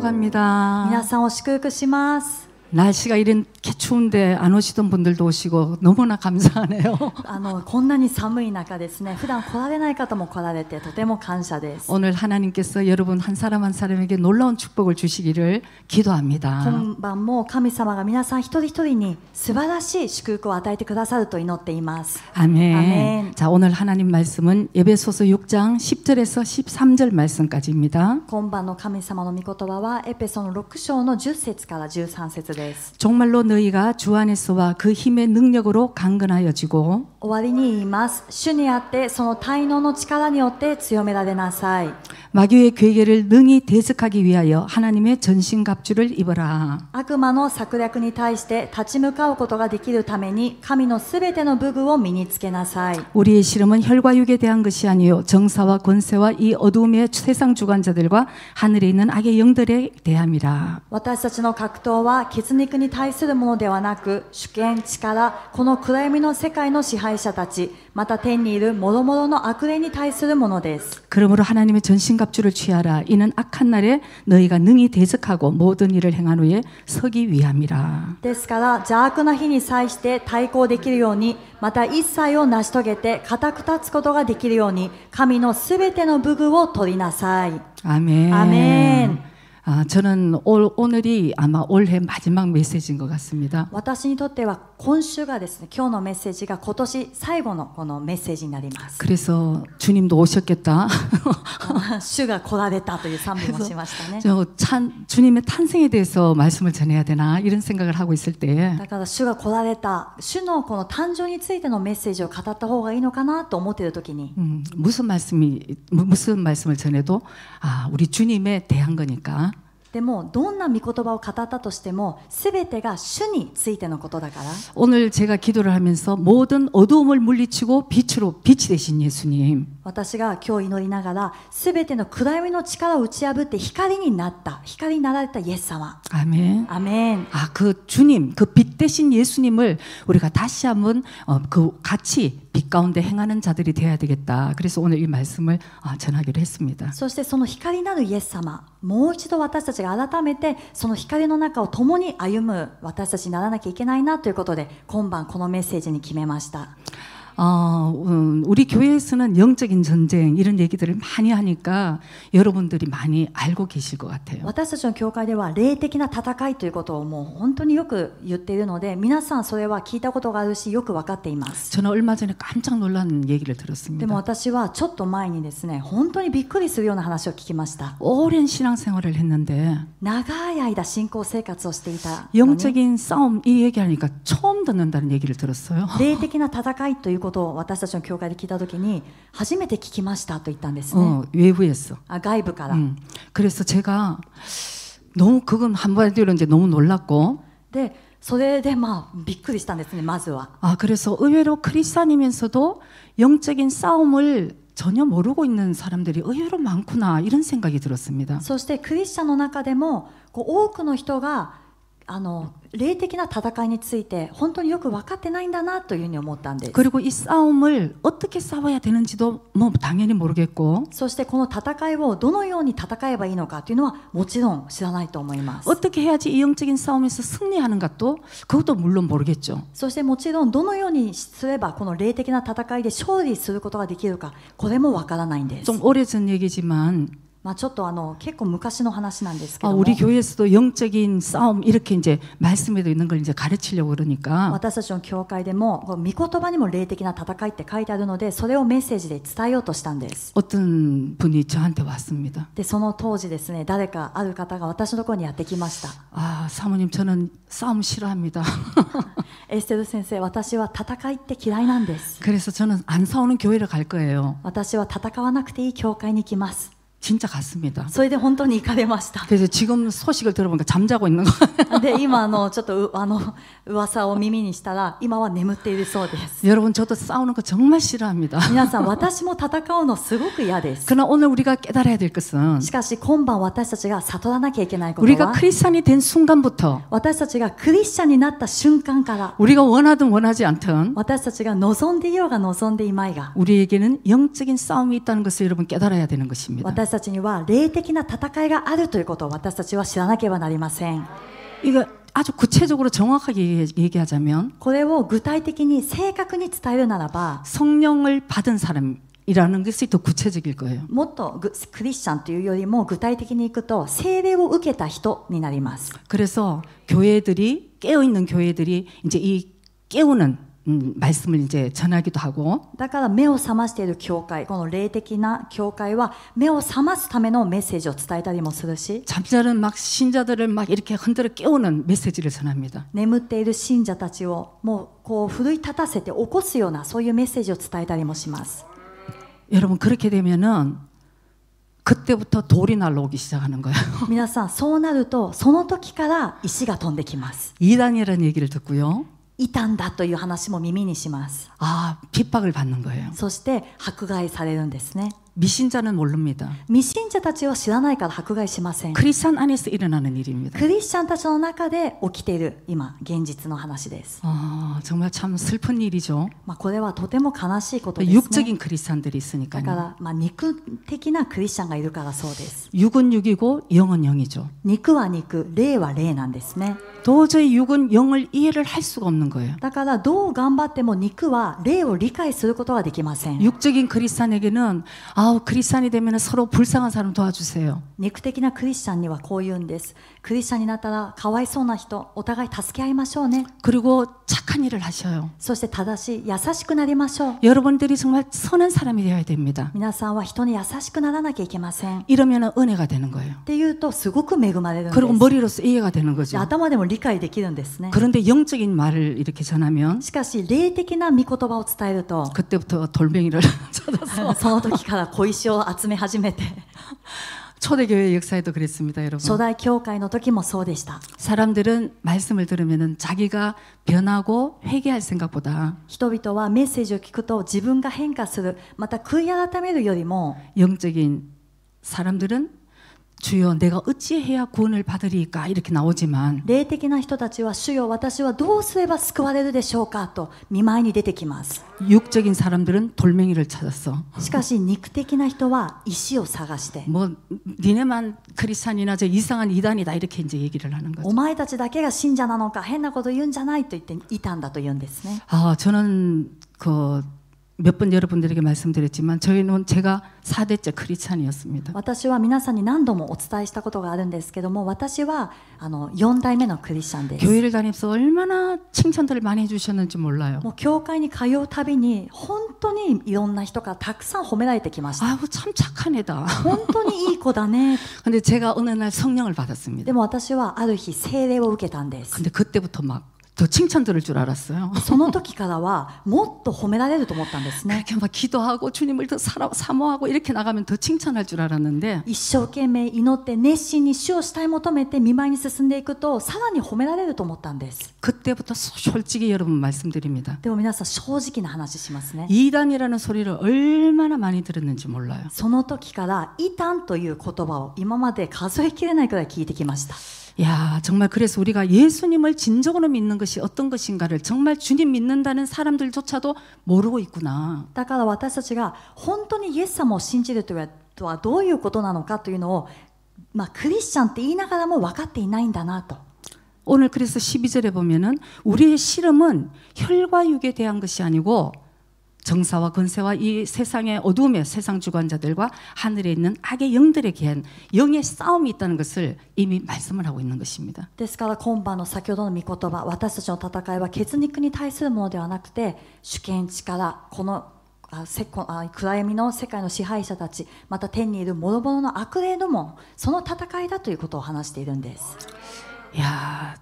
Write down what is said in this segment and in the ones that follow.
축복합니다. 皆さんを祝福します。 날씨가 이렇게 추운데 안 오시던 분들도 오시고 너무나 감사하네요. こんなに寒い中ですね、普段来られない方も来られてとても感謝です。 오늘 하나님께서 여러분 한 사람 한 사람에게 놀라운 축복을 주시기를 기도합니다. 今晩も神様が皆さん一人一人に素晴らしい祝福を与えてくださると祈っています。 아멘. 아멘. 자, 오늘 하나님 말씀은 에베소서 6장 10절에서 13절 말씀까지입니다. 今晩の神様の御言葉はエペソの6章の10節から13節です。 정말로 너희가 주 안에서와 그 힘의 능력으로 강건하여지고 終わりに言います。主にあってその大能の力によって強められなさい。 마귀의 괴계를 능히 대적하기 위하여 하나님의 전신갑주를 입어라. 悪魔の策略に対して立ち向かうことができるために神のすべての武具を身につけなさい。 우리의 씨름은 혈과 육에 대한 것이 아니요 정사와 권세와 이 어두움의 세상 주관자들과 하늘에 있는 악의 영들에 대함이라. 私たちの格闘は血肉に対するものではなく、主権、力、この暗闇の世界の支配者たち、また天にいる諸々の悪霊に対するものです。 그러므로 하나님의 전신갑주를 취하라. 이는 악한 날에 너희가 능히 대적하고 모든 일을 행한 후에 서기 위함이라. ですから邪悪な日に際して対抗できるように、また一切を成し遂げて固く立つことができるように、神のすべての武具を取りなさい。 아멘. 아멘. 저는 오늘이 아마 올해 마지막 메시지인 것 같습니다. 私にとっては今週がですね、今日のメッセージが今年最後のこのメッセージになります。 그래서 주님도 오셨겠다. 主が来られたという賛美もしましたね。 주님의 탄생에 대해서 말씀을 전해야 되나 이런 생각을 하고 있을 때 だから主が来られた、主のこの誕生についてのメッセージを語った方がいいのかなと思っているときに、 무슨 말씀을 전해도 우리 주님에 대한 거니까 でもどんな御言葉を語ったとしても全てが主についてのことだから、 오늘 제가 기도를 하면서 모든 어두움을 물리치고 빛이 되신 예수님, 私が今日祈りながら全ての暗闇の力を打ち破って光になられたイエス様。 아멘. アメン。 그 주님, 그 빛 대신 예수님을 우리가 다시 한번 같이 빛 가운데 행하는 자들이 되어야 되겠다. 그래서 오늘 이 말씀을 전하기로 했습니다. そしてその光なるイエス様、もう一度私たちが改めてその光の中を共に歩む私たちにならなきゃいけないなということで、今晩このメッセージに決めました。 우리 교회에서는 영적인 전쟁 이런 얘기들을 많이 하니까 여러분들이 많이 알고 계실 것 같아요. 私たちの教会では霊的な戦いということをもう本当によく言っているので、皆さんそれは聞いたことがあるしよく分かっています。 저는 얼마 전에 깜짝 놀란 얘기를 でも 들었습니다. 私はちょっと前にですね、本当にびっくりするような話を聞きました。 오랜 신앙생활을 했는데 長い間信仰生活をしていたのに、 영적인 싸움 이 얘기하니까 처음 듣는다는 얘기를 들었어요. 霊的な戦いということを私たちの教会で聞いたときに初めて聞きましたと言ったんですね。 외부에서. 外部から。 그래서 제가 너무 그건 한마디로 이제 너무 놀랐고. でそれでびっくりしたんですね、まずは。 그래서 의외로 크리스찬이면서도 영적인 싸움을 전혀 모르고 있는 사람들이 의외로 많구나 이런 생각이 들었습니다. そしてクリスチャンの中でも多くの人が霊的な戦いについて本当によく分かってないんだなというふうに思ったんです。 그리고 이 싸움을 어떻게 싸워야 되는지도 뭐 당연히 모르겠고. そしてこの戦いをどのように戦えばいいのかというのはもちろん知らないと思います。 어떻게 해야지 이 영적인 싸움에서 승리하는 것도 그것도 물론 모르겠죠. そしてもちろんどのようにすればこの霊的な戦いで勝利することができるか、これも分からないんです。 좀 오래전 얘기지만 ちょっと結構昔の話なんですけども、 우리 교회에서도 영적인 싸움 이렇게 이제 말씀에도 있는 걸 이제 가르치려고 그러니까 私たちの教会でも御言葉にも霊的な戦いって書いてあるので、それをメッセージで伝えようとしたんです。 어떤 분이 저한테 왔습니다. でその当時ですね、ある方が私のところにやってきました。 사모님 저는 싸움 싫어합니다. エステル先生、私は戦いって嫌いなんです。 그래서 저는 안 싸우는 교회를 갈 거예요. 私は戦わなくていい教会に行きます。 진짜 갔습니다. それで本当に行かれました。 그래서 지금 소식을 들어보니까 잠자고 있는 거예요. で今ちょっと噂を耳にしたら今は眠っているそうです。 여러분 저도 싸우는 거 정말 싫어합니다. 皆さん、私も戦うのすごく嫌です。 그러나 오늘 우리가 깨달아야 될 것은 しかし今晩私たちが悟らなきゃいけないこと 우리가 は、 크리스찬이 된 순간부터 私たちがクリスチャンになった瞬間から、 우리가 원하든 원하지 않든 私たちが望んでいようが望んでいまいが、 우리에게는 영적인 싸움이 있다는 것을 여러분 깨달아야 되는 것입니다. 私たたちには霊的な戦いがあるということを私たちは知らなければなりません。 이거 아주 구체적으로 정확하게 얘기하자면 これを具体的に正確に伝えるならば 성령을 받은 사람이라는 것이 더 구체적일 거예요. もっとクリスチャンというよりも具体的にいくと聖霊を受けた人になります。 그래서 교회들이 깨어 있는 교회들이 이제 이 깨우는 말씀을 이제 전하기도 하고 だから目を覚ましている教会、この霊的な教会は目を覚ますためのメッセージを伝えたりもするし 잠자는 막 신자들을 막 이렇게 흔들어 깨우는 메시지를 전합니다. 眠っている信者たちをもうこう奮い立たせて起こすようなそういうメッセージを伝えたりもします。 여러분 그렇게 되면은 그때부터 돌이 날라오기 시작하는 거예요. 皆さんそうなるとその時から石が飛んできます。 이단이라는 얘기를 듣고요. 異端だという話も耳にします。 아, 핍박을 받는 거예요. そして迫害されるんですね。 미신자는 모릅니다. 未信者たちは知らないから迫害しません。 크리스찬 안에서 일어나는 일입니다. クリスチャンたちの中で起きている今現実の話です。 정말 참 슬픈 일이죠. これはとても悲しいことですね。 육적인 크리스찬들이 だか 있으니까요. ら肉的なクリスチャンがいるからそうです。 육은 육이고 영은 영이죠. 肉は肉、霊は霊なんですね。 도저히 육은 영을 이해를 할 수가 없는 거예요. だからどう頑張っても肉は霊を理解することはできません。 육적인 크리스찬에게는 크리스찬이 되면 서로 불쌍한 사람 도와주세요. 肉的なクリスチャンにはこう言うんです。クリスチャンになったらかわいそうな人、お互い助け合いましょうね。 그리고 착한 일을 하셔요. そして正しい、優しくなりましょう。 여러분들이 정말 선한 사람이 되어야 됩니다. 皆さんは人に優しくならなきゃいけません。っ 이러면 은혜가 되는 거예요. ていうとすごく恵まれるんで 그리고 す。 머리로서 이해가 되는 거죠. 頭でも理解できるんですね。 그런데 영적인 말을 이렇게 전하면 しかし霊的な御言葉を伝えると 그때부터 돌멩이를 찾아서 その時から小石を集め始めて 초대교회 역사에도 그랬습니다, 여러분. 初代教会の時もそうでした。 사람들은 말씀을 들으면은 자기가 변하고 회개할 생각보다 人々はメッセージを聞くと自分が変化する、また悔い改めるよりも 영적인 사람들은 주여 내가 어찌해야 구원을 받으리까 이렇게 나오지만 霊的な人たちは主よ私はどうすれば救われるでしょうかと見舞いに出てきます。 육적인 사람들은 돌멩이를 찾았어. しかし肉的な人は石を探して 뭐 니네만 크리스찬이나 저 이상한 이단이다 이렇게 이제 얘기를 하는 お 거죠. 前たちだけが信者なのか変なこと言うんじゃないと言っていたんだと言うんですね。 저는 몇 번 여러분들에게 말씀드렸지만 저희는 제가 4대째 크리스찬이었습니다. 私は皆さんに何度もお伝えしたことがあるんですけども、私は4代目のクリスチャンです。 교회를 다니면서 얼마나 칭찬들을 많이 해주셨는지 몰라요. もう教会に通うたびに本当にいろんな人からたくさん褒められてきました。 아우 참 착한 애다. 本当にいい子だね。 근데 제가 어느 날 성령을 받았습니다. でも私はある日聖霊を受けたんです。 근데 그때부터 막 더 칭찬 들을 줄 알았어요. その時からはもっと褒められると思ったんですね。 그렇게 막 기도하고 주님을 더 사모하고 이렇게 나가면 더 칭찬할 줄 알았는데 一生懸命祈って熱心に主を慕い求めて見舞いに進んでいくとさらに褒められると思ったんです。 그때부터 솔직히 여러분 말씀드립니다. でも皆さん正直な話しますね。 이단이라는 소리를 얼마나 많이 들었는지 몰라요. その時から異端という言葉を今まで数えきれないくらい聞いてきました。 야, 정말 그래서 우리가 예수님을 진정으로 믿는 것이 어떤 것인가를 정말 주님 믿는다는 사람들조차도 모르고 있구나. だから私たちが本当にイエス様を信じるとはどういうことなのかというのを、クリスチャンって言いながらも分かっていないんだなと。 오늘 그래서 12절에 보면은 우리의 실험은 혈과 육에 대한 것이 아니고 정사와 권세와 이 세상의 어둠의 세상 주관자들과 하늘에 있는 악의 영들에 대한 영의 싸움이 있다는 것을 이미 말씀을 하고 있는 것입니다. ですから今晩の先ほどの御言葉、私たちの戦いは血肉に対するものではなくて主権力、この暗闇の世界の支配者たち、また天にいる諸々の悪霊ども、その戦いだということを話しているんです。 야,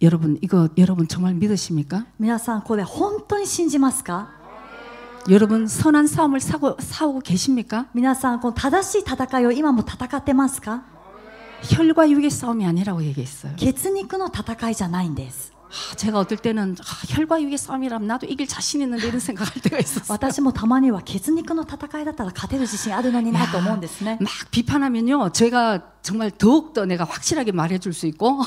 여러분 이거 여러분 정말 믿으십니까? 皆さんこれ本当に信じますか？ 여러분 선한 싸움을 싸우고 계십니까? 皆さんこの正しい戦いを今も戦ってますか？ 혈과 육의 싸움이 아니라고 얘기했어요. 血肉の戦いじゃないんです。 제가 어떨 때는 혈과 육의 싸움이라면 나도 이길 자신 있는데 이런 생각할 때가 있었어요. 私もたまには血肉の戦いだったら勝てる自信あるのになと思うんですね。 막 비판하면요, 제가 정말 더욱더 내가 확실하게 말해줄 수 있고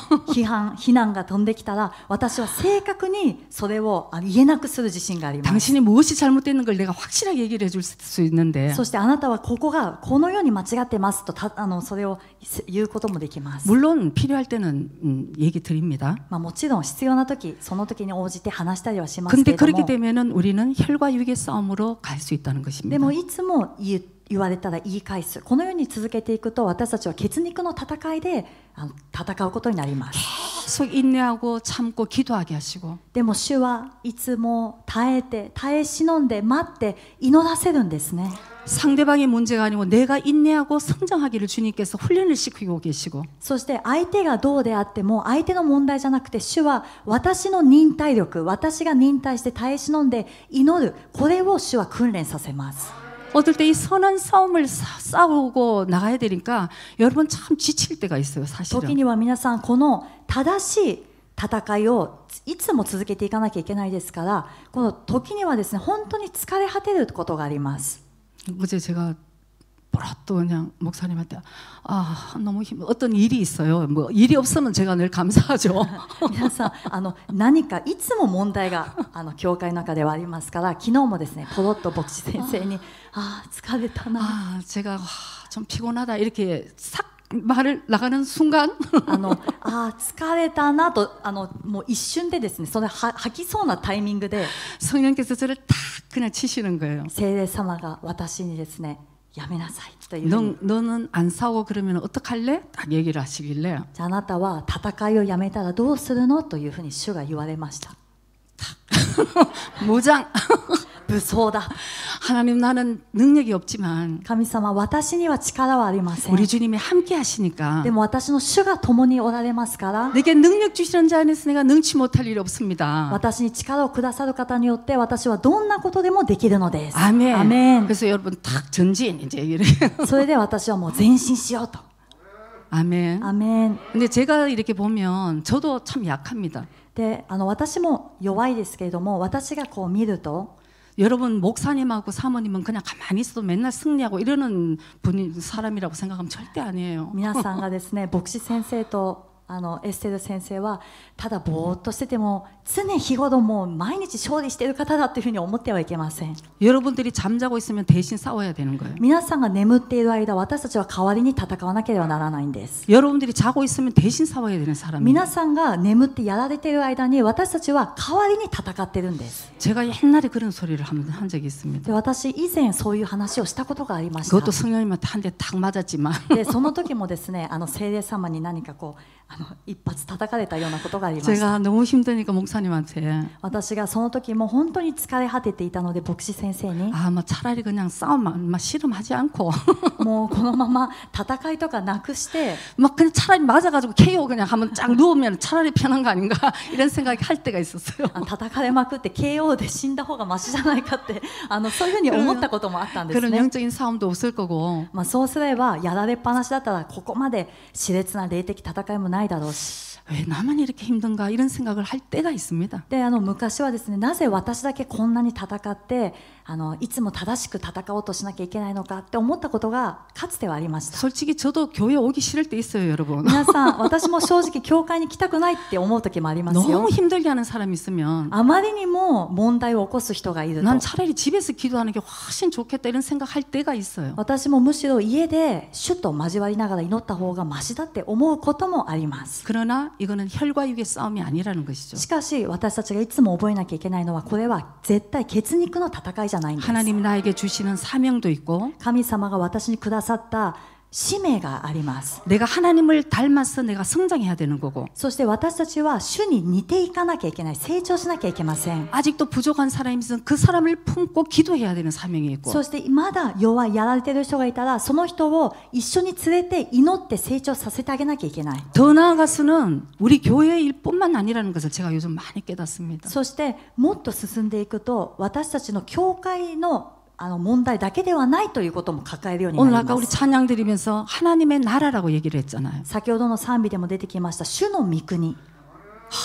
非難が飛んできたら私は正確にそれを言えなくする自信があります。 당신이 무엇이 잘못됐는 걸 내가 확실하게 얘기를 해줄 수 있는데 そしてあなたはここがこのように間違ってますとそれを言うこともできます。 물론 필요할 때는 얘기 드립니다. もちろん必要な時その時に応じて話したりはします 근데 けれど 그렇게 も 되면은 우리는 혈과 육의 싸움으로 갈 수 있다는 で 것입니다. もいつも言われたら言い返す。このように続けていくと私たちは血肉の戦いで戦うことになります。 계속 인내하고 참고 기도하게 하시고 でも主はいつも耐え忍んで待って祈らせるんですね。 상대방의 문제가 아니고 내가 인내하고 성장하기를 주님께서 훈련을 시키고 계시고 そして相手がどうであっても相手の問題じゃなくて主は私の忍耐力、私が忍耐して耐え忍んで祈る、これを主は訓練させます。 어떨 때 이 선한 싸움을 싸우고 나가야 되니까 여러분 참 지칠 때가 있어요, 時 사실은. には皆さんこの正しい戦いをいつも続けていかなきゃいけないですから、この時にはですね本当に疲れ果てることがあります。 어제 제가 보라또 그냥 목사님한테 너무 어떤 일이 있어요. 뭐 일이 없으면 제가 늘 감사하죠. 皆さん何かいつも問題が教会の中ではありますから、昨日もですねポロッと牧師先生に疲れたな 제가 좀 피곤하다 이렇게 싹 말을 나가는 순간 疲れたなともう一瞬でですねそれ吐きそうなタイミングで 성령께서 저를 탁 그냥 치시는 거예요. 聖霊様が私にですねやめなさいというふうに 너는 안 싸우고 그러면 어떡할래? 딱 얘기를 하시길래 じゃああなたは戦いをやめたらどうするのというふうに主が言われました。 무장 武装だ。 하나님 나는 능력이 없지만 神様私には力はありません。 우리 주님이 함께 하시니까 でも私の主が共におられますから 내게 능력 주시는 자 안에서 내가 능치 못할 일이 없습니다. 私に力をくださる方によって私はどんなことでもできるのです。 아멘. アメン。 그래서 여러분 탁 전진 이제 이래. それで私はもう前進しようと。 아멘. アメン。 근데 제가 이렇게 보면 저도 참 약합니다. で私も弱いですけれども、私がこう見ると 여러분 목사님하고 사모님은 그냥 가만히 있어도 맨날 승리하고 이러는 사람이라고 생각하면 절대 아니에요. 皆さんがですね牧師先生とエステル先生はただぼーっとしてても常日頃もう毎日勝利している方だというふうに思ってはいけません。 여러분들이 잠자고 있으면 대신 싸워야 되는 거예요. 皆さんが眠っている間、私たちは代わりに戦わなければならないんです。 여러분들이 자고 있으면 대신 싸워야 되는 사람이에요. 皆さんが眠ってやられている間に私たちは代わりに戦ってるんです。 제가 옛날에 그런 소리를 한 적이 있습니다. で私以前そういう話をしたことがありました。 그것도 성령님한테 한 대 탁 맞았지만 でその時もですね聖霊様に何かこう一発叩かれたようなことがありました。 제가 너무 힘드니까 목사님한테 私がその時も本当に疲れ果てていたので牧師先生に 뭐 차라리 그냥 싸움 씨름하지 않고 もうこのまま戦いとかなくして 막 그냥 차라리 맞아가지고 KO 그냥 하면 쫙 누우면 차라리 편한 거 아닌가 이런 생각이 할 때가 있었어요. 叩かれまくって KO で死んだ方がマシじゃないかってそういうふうに思ったこともあったんです 그런 ね。 영적인 싸움도 없을 거고 そうすればやられっぱなしだったらここまで熾烈な霊的戦いもないだろうし。 왜 나만 이렇게 힘든가 이런 생각을 할 때가 있습니다. で昔はですねなぜ私だけこんなに戦っていつも正しく戦おうとしなきゃいけないのかって思ったことがかつてはありました。 솔직히 저도 교회 오기 싫을 때 있어요, 여러분. 皆さん私も正直教会に来たくないって思う時もありますよ。 너무 힘들게 하는 사람이 있으면 あまりにも問題を起こす人がいると 난 차라리 집에서 기도하는 게 훨씬 좋겠다 이런 생각할 때가 있어요. 私もむしろ家で主と交わりながら祈った方がマシだって思うこともあります。 그러나 이거는 혈과 육의 싸움이 아니라는 것이죠. しかし私たちがいつも覚えなきゃいけないのはこれは絶対血肉の戦いじゃないんです。 하나님이 나에게 주시는 사명도 있고 神様が私にくださった使命があります。 내가 하나님을 닮아서 내가 성장해야 되는 거고 そして私たちは主に似ていかなきゃいけない、成長しなきゃいけません。 아직도 부족한 사람이 있으면 그 사람을 품고 기도해야 되는 사명이 있고 そしてまだ弱いやられている人がいたらその人を一緒に連れて祈って成長させてあげなきゃいけない。 더 나아가서는 우리 교회의 일뿐만 아니라는 것을 제가 요즘 많이 깨닫습니다. そしてもっと進んでいくと私たちの教会の問題だけではないということも抱えるようになり 오늘 ま 아까 우리 す。 찬양 드리면서 하나님의 나라라고 얘기를 했잖아요. 先ほどの賛美でも出てきました主の御国。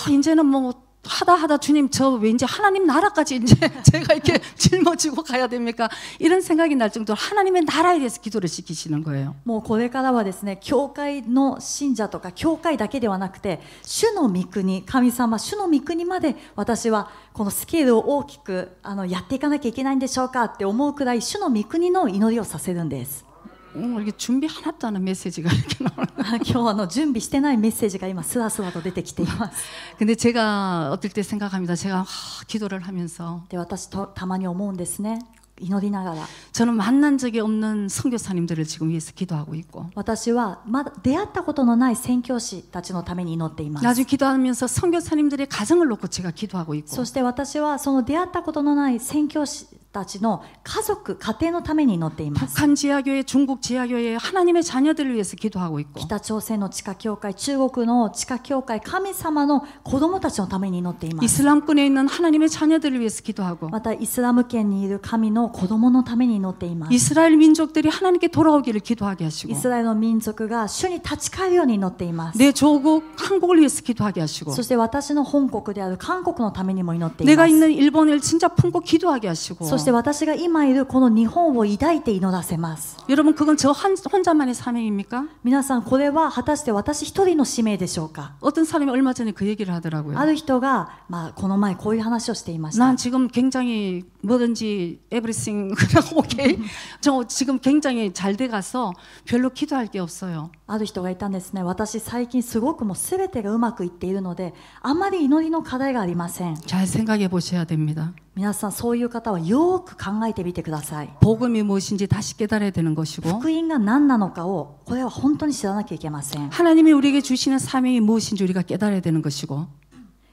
이제는 뭐 하다 주님 저 왠지 하나님 나라까지 이제 제가 이렇게 짊어지고 가야 됩니까? 이런 생각이 날 정도로 하나님의 나라에 대해서 기도를 시키시는 거예요. もうこれからはですね、教会の信者とか教会だけではなくて、主の御国、神様、主の御国まで私はこのスケールを大きくやっていかなきゃいけないんでしょうかって思うくらい、主の御国の祈りをさせるんです。이게 준비 하나도 안 한 메시지가 이렇게 나오는. 今日準備してないメッセージが今スラスラと出てきています。 근데 제가 어떨 때 생각합니다. 제가 기도를 하면서 で、私とたまに思うんですね。祈りながら 저는 만난 적이 없는 선교사님들을 지금 위해서 기도하고 있고 私はまだ出会ったことのない宣教師たちのために祈っています。 나중에 기도하면서 선교사님들의 가정을 놓고 제가 기도하고 있고 そして私はその出会ったことのない宣教師たちの家族、家庭のために祈っています。 북한 지하교회, 중국 지하교회 하나님의 자녀들을 위해서 기도하고 있고 北朝鮮の地下教会、中国の地下教会、神様の子供たちのために祈っています。 이슬람권에 있는 하나님의 자녀들을 위해서 기도하고 またイスラム圏にいる神の子供のために祈っています。 이스라엘 민족들이 하나님께 돌아오기를 기도하게 하시고 イスラエルの民族が主に立ち返るように祈っています。 내 조국 한국을 위해서 기도하게 하시고 そして私の本国である韓国のためにも祈っていま 내가 す。 있는 일본을 진짜 품고 기도하게 하시고 そして私が今いるこの日本を抱いて祈らせます。 여러분 그건 저 혼자만의 사명입니까? 皆さん、これは果たして私一人の使命でしょうか。 어떤 사람이 얼마 전에 그 얘기를 하더라고요. ある人が、この前こういう話をしていました。 난 지금 굉장히 뭐든지 everything 그냥 오케이. 저 지금 굉장히 잘 돼가서 별로 기도할 게 없어요. ある人がいたんですね。私最近すごくもう全てがうまくいっているので、あまり祈りの課題がありません。 잘 생각해 보셔야 됩니다. 皆さん、そういう方はよく考えてみてください。 복음이 무엇인지 다시 깨달아야 되는 것이고 福音が何なのかを、これは本当に知らなきゃいけません。 하나님이 우리에게 주시는 사명이 무엇인지 우리가 깨달아야 되는 것이고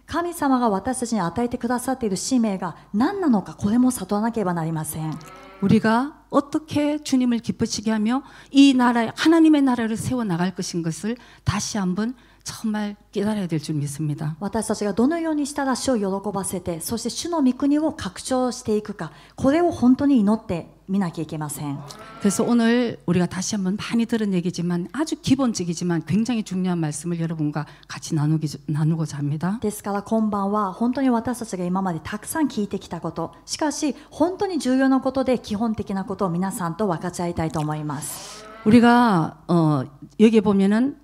神様が私たちに与えてくださっている使命が何なのか、これも悟らなければなりません。 우리가 어떻게 주님을 기쁘시게 하며 이 나라 하나님의 나라를 세워 나갈 것인 것을 다시 한번 정말 깨달아야 될 줄 믿습니다. 私たちがどのようにしたら主を喜ばせて、そして主の御国を拡張していくか、これを本当に祈ってみなきゃいけません。 그래서 오늘 우리가 다시 한번 많이 들은 얘기지만 아주 기본적이지만 굉장히 중요한 말씀을 여러분과 같이 나누고자 합니다. ですから今晩は本当に私たちが今までたくさん聞いてきたこと、しかし本当に重要なことで基本的なことを皆さんと分かち合いたいと思います。 우리가 여기 보면은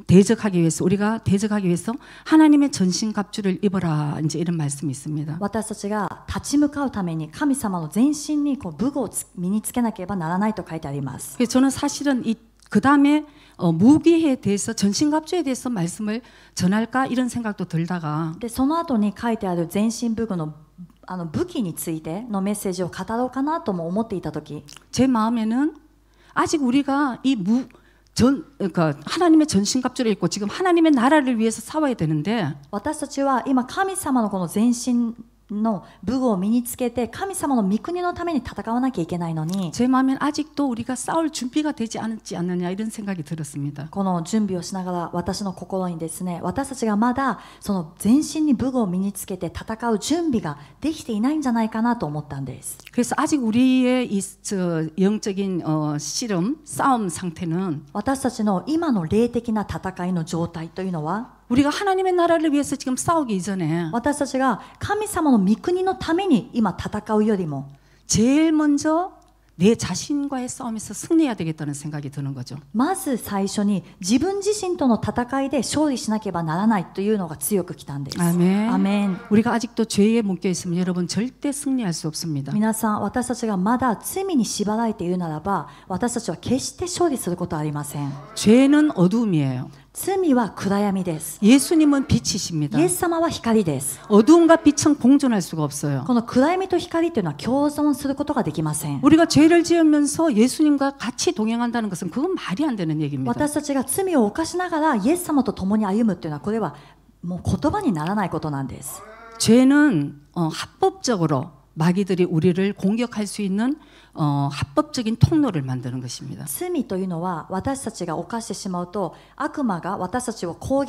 우리가 대적하기 위해서 하나님의 전신갑주를 입어라 이제 이런 말씀이 있습니다. 私たちが立ち向かうために神様の全身に武具を身につけなければならないと書いてあります。 그래서 저는 사실은 그 다음에 무기에 대해서 전신갑주에 대해서 말씀을 전할까 이런 생각도 들다가 でその後に書いてある全身武具の武器についてのメッセージを語ろうかなとも思っていた時、 제 마음에는 아직 우리가 그러니까 하나님의 전신갑주를 입고 지금 하나님의 나라를 위해서 싸워야 되는데 私たちは今神様のこの全身の武具を身につけて神様の御国のために戦わなきゃいけないのに、 제 마음엔 아직도 우리가 싸울 준비가 되지 않지 않느냐 이런 생각이 들었습니다. この準備をしながら私の心にですね、私たちがまだその全身に武具を身につけて戦う準備ができていないんじゃないかなと思ったんです。 그래서 아직 우리의 영적인 씨름, 싸움 상태는 私たちの今の霊的な戦いの状態というのは、 우리가 하나님의 나라를 위해서 지금 싸우기 이전에 私たちが神様の御国のために今戦うよりも 제일 먼저 내 자신과의 싸움에서 승리해야 되겠다는 생각이 드는 거죠. まず最初に自分自身との戦いで勝利しなければならないというのが強くきたんです。 아멘. アメン。 우리가 아직도 죄에 묶여 있으면 여러분 절대 승리할 수 없습니다. 皆さん、私たちがまだ罪に縛られているならば、私たちは決して勝利することはありません。 죄는 어둠이에요. 罪は暗闇です。 예수님은 빛이십니다. イエス様は光です。 어둠과 빛은 공존할 수가 없어요. この暗闇と光というのは共存することができません。 우리가 죄를 지으면서 예수님과 같이 동행한다는 것은 그건 말이 안 되는 얘기입니다. 私たちが罪を犯しながらイエス様と共に歩むというのは、これはもう言葉にならないことなんです。 죄는 합법적으로 마귀들이 우리를 공격할 수 있는 합법적인 통로를 만드는 것입니다. 罪というのは私たちが犯してしまうと、悪魔が私たちを合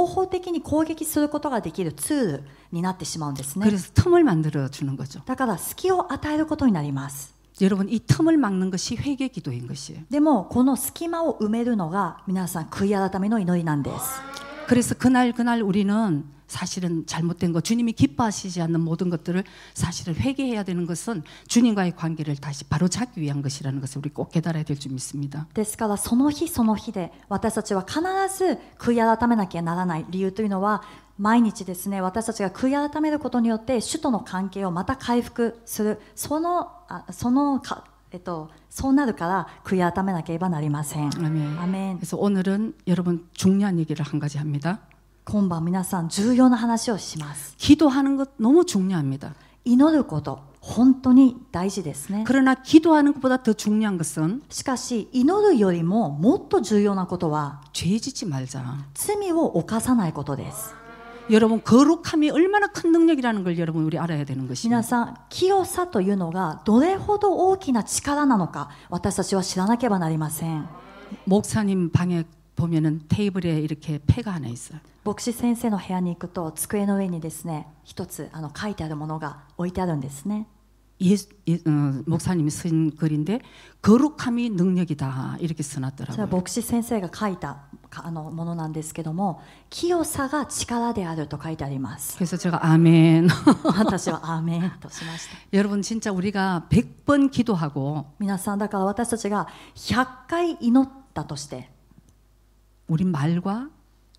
法的に攻撃することができるツールになってしまうんですね。 그래서 틈을 만들어 주는 거죠. だから隙を与えることになります。 여러분 이 틈을 막는 것이 회개 기도인 것이에요. でもこの隙間を埋めるのが皆さん悔い改めの祈りなんです。 그래서 그날 우리는 사실은 잘못된 것, 주님이 기뻐하시지 않는 모든 것들을 사실은 회개해야 되는 것은 주님과의 관계를 다시 바로잡기 위한 것이라는 것을 우리 꼭 깨달아야 될 줄 믿습니다. ですからその日その日で私たちは必ず悔い改めなきゃならない理由というのは、毎日ですね、私たちが悔い改めることによって主との関係をまた回復する、そうなるから悔い改めなければなりません。 아멘. アメン。 그래서 오늘은 여러분 중요한 얘기를 한 가지 합니다. 今晩皆さん重要な話をします。 기도하는 것 너무 중요합니다. 祈ること本当に大事ですね。 그러나 기도하는 것보다 더 중요한 것은 しかし祈るよりももっと重要なことは 죄 짓지 말자. 罪を犯さないことです。 여러분 거룩함이 얼마나 큰 능력이라는 걸 여러분 우리 알아야 되는 皆 것입니다. さん、清さというのがどれほど大きな力なのか、私たちは知らなければなりません。 목사님 방에 보면은 테이블에 이렇게 패가 하나 있어요. 牧師先生の部屋に行くと机の上にですね、一つ書いてあるものが置いてあるんですね。 목사님이 쓴 글인데 거룩함이 능력이다 이렇게 それは 써놨더라고요. 牧師先生が書いたものなんですけども、清さが力であると書いてあります。 그래서 제가 아멘. 私はアーメンとしました。 여러분 진짜 우리가 100번 기도하고 皆さん、だから私たちが100回祈ったとして、 우리 말과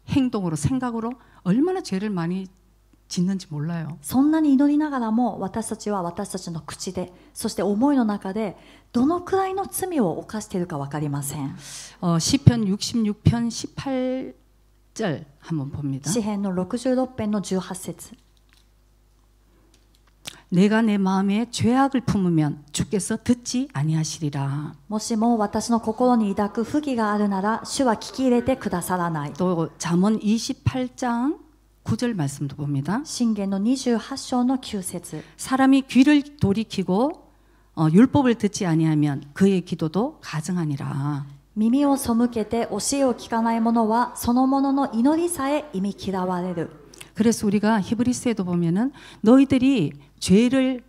행동으로 생각으로 얼마나 죄를 많이 짓는지 몰라요. そんなに祈りながらも私たちは私たちの口で、そして思いの中でどのくらいの罪を犯しているか分かりません。 시편 66편 18절 한번 봅니다. 詩編の66編の18節。 내가 내 마음에 죄악을 품으면 주께서 듣지 아니하시리라. もしも私の心に抱く不義があるなら主は聞き入れてくださらない。 또 잠언 28장 9절 말씀도 봅니다. 箴言の28章の9節。 사람이 귀를 돌이키고 율법을 듣지 아니하면 그의 기도도 가증하니라. 耳を背けて教えを聞かない者はその者の祈りさえ忌み嫌われる。 그래서 우리가 히브리스에도 보면은 너희들이 죄를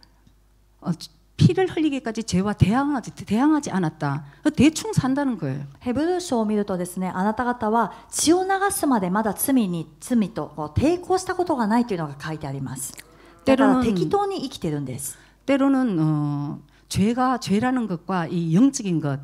피를 흘리기까지 죄와 대항하지 않았다. 대충 산다는 거예요. ヘブル書を見るとですね、あなた方は血を流すまでまだ罪と抵抗したことがないというのが書いてあります。だから適当に生きてるんです。 때로는 죄라는 것과 이 영적인 것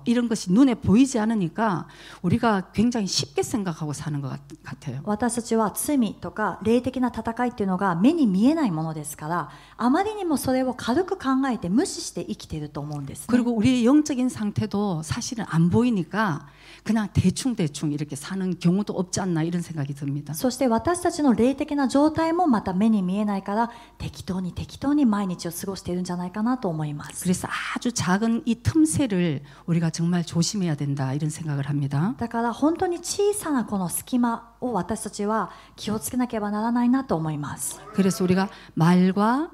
이런 것이 눈에 보이지 않으니까 우리가 굉장히 쉽게 생각하고 사는 것 같아요. 私たちは罪とか霊的な戦いっていうのが目に見えないものですから、あまりにもそれを軽く考えて無視して生きていると思うんですね。 그리고 우리의 영적인 상태도 사실은 안 보이니까 그냥 대충 이렇게 사는 경우도 없지 않나 이런 생각이 듭니다. そして私たちの霊的な状態もまた目に見えないから適当に毎日を過ごしているんじゃないかなと思います。 그래서 아주 작은 이 틈새를 우리가 정말 조심해야 된다 이런 생각을 합니다. だから本当に小さなこの隙間を私たちは気をつけなければならないなと思います。 그래서 우리가 말과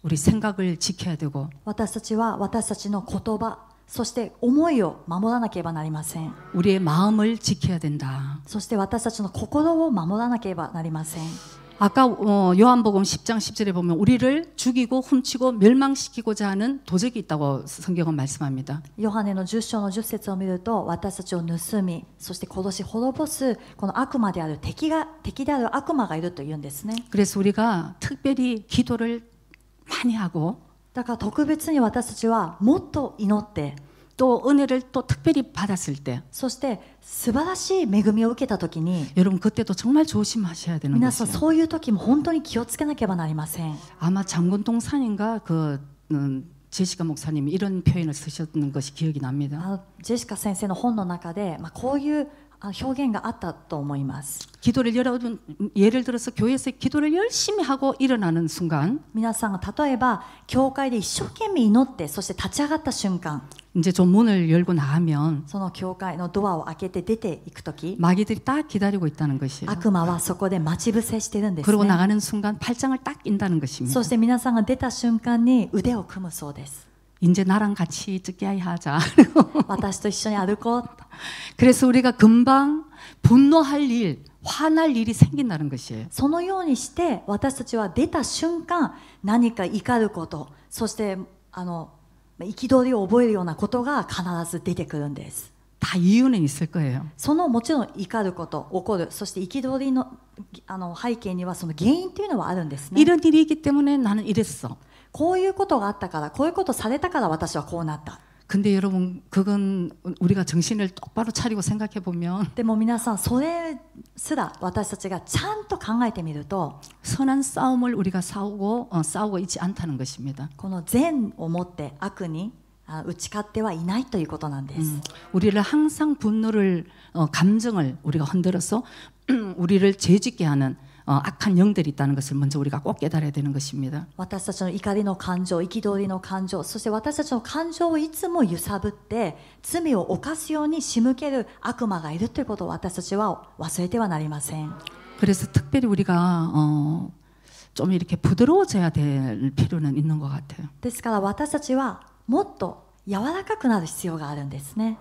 우리 생각을 지켜야 되고 私たちは私たちの言葉、そして思いを守らなければなりません。 우리의 마음을 지켜야 된다. そして私たちの心を守らなければなりません。 아까 요한복음 10장 10절에 보면 우리를 죽이고 훔치고 멸망시키고자 하는 도적이 있다고 성경은 말씀합니다. ヨハネの10章の10節を見ると、私たちを盗み、そして殺し滅ぼすこの悪魔である敵である悪魔がいるというんですね。 그래서 우리가 특별히 기도를 많이 하고 だから特別に私たちはもっと祈って、 또 은혜를 또 특별히 받았을 때 そして素晴らしい恵みを受けたときに、 여러분 그때도 정말 조심하셔야 되는 皆さん 것이에요. そういう時も本当に気をつけなければなりません。 아마 장군동산인가 제시카 목사님이 이런 표현을 쓰셨는 것이 기억이 납니다. ジェシカ先生の本の中で、こういう表現があったと思います。 기도를 예를 들어서 교회에서 기도를 열심히 하고 일어나는 순간 皆さんが例えば教会で一生懸命祈って、そして立ち上がった瞬間、 이제 좀 문을 열고 나가면 その教会のドアを開けて出ていくとき、 마귀들이 딱 기다리고 있다는 것이에요. 悪魔はそこで待ち伏せしてるんです 그러고 ね。 나가는 순간 팔짱을 딱 낀다는 것입니다. そして皆さんが出た瞬間に腕を組むそうです。 이제 나랑 같이 쯔끼아이 하자. 私と一緒に歩こう。 그래서 우리가 금방 분노할 일, 화날 일이 생긴다는 것이에요. そのようにして私たちは出た瞬間、何か怒ること、そして憤りを覚えるようなことが必ず出てくるんです。다 이유는 있을 거예요. そのもちろん怒ること、怒る、そして憤りの背景にはその原因っていうのはあるんですね。 이런 일이 있기 때문에 나는 이랬어. こういうことがあったから、こういうことされたから私はこうなった。 근데 여러분 그건 우리가 정신을 똑바로 차리고 생각해 보면 でも皆さんそれすら私たちがちゃんと考えてみると 선한 싸움을 우리가 싸우고 있지 않다는 것입니다. この善をもって悪に打ち勝ってはいないということなんです。 우리를 항상 분노를 감정을 우리가 흔들어서 우리를 죄짓게 하는 악한 영들이 있다는 것을 먼저 우리가 꼭 깨달아야 되는 것입니다. 私たちの怒りの感情、憤りの感情、そして私たちの感情をいつも揺さぶって罪を犯すように仕向ける悪魔がいるということを私たちは忘れてはなりません。 그래서 특별히 우리가 좀 이렇게 부드러워져야 될 필요는 있는 것 같아요. ですから私たちはもっと柔らかくなる必要があるんですね。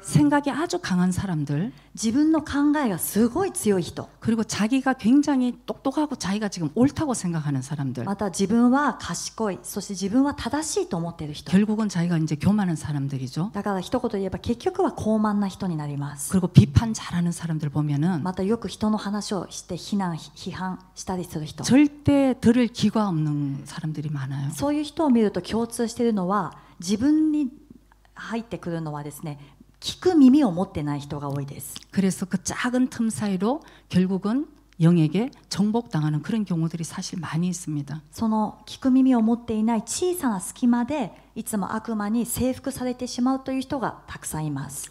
생각이 아주 강한 사람들 自分の考えがすごい強い人、 그리고 자기가 굉장히 똑똑하고 자기가 지금 옳다고 생각하는 사람들 また自分は賢い、そして自分は正しいと思っている人、 결국은 자기가 이제 교만한 사람들이죠. だから一言で言えば結局は高慢な人になります。 그리고 비판 잘하는 사람들 보면은 またよく人の話をして批判したりする人、 절대 들을 기가 없는 사람들이 많아요. そういう人を見ると共通しているのは自分に入ってくるのはですね、聞く耳を持ってない人が多いです。 그래서 그 작은 틈 사이로 결국은 영에게 정복당하는 그런 경우들이 사실 많이 있습니다. その聞く耳を持っていない小さな隙間でいつも悪魔に征服されてしまうという人がたくさんいます。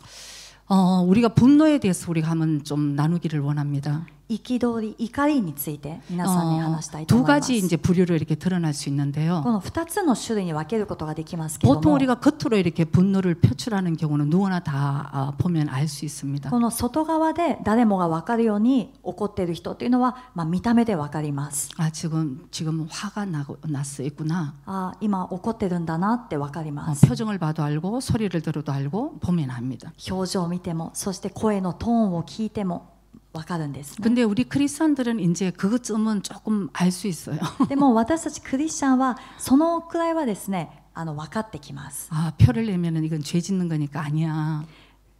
우리가 분노에 대해서 우리가 한번 좀 나누기를 원합니다. 憤り、怒りについて皆さんに話したいと思 두 います。 가지 이제 부류로 이렇게 드러날 수 있는데요. この2つの種類に分けることができますけど 보통 も、 우리가 겉으로 이렇게 분노를 표출하는 경우는 누구나 다 보면 알 수 있습니다. この外側で誰もが分かるように怒っている人というのは、見た目で分かります。 아 지금 화가 났어 있구나. 今怒ってるんだなって分かります。 표정을 봐도 알고 소리를 들어도 알고 보면 압니다. 表情を見ても、そして声のトーンを聞いても分かるんですね。 근데 우리 크리스천들은 이제 그것쯤은 조금 알 수 있어요. でも私たちクリスチャンはそのくらいはですね、分かってきます。 아 표를 내면은 이건 죄 짓는 거니까 아니야.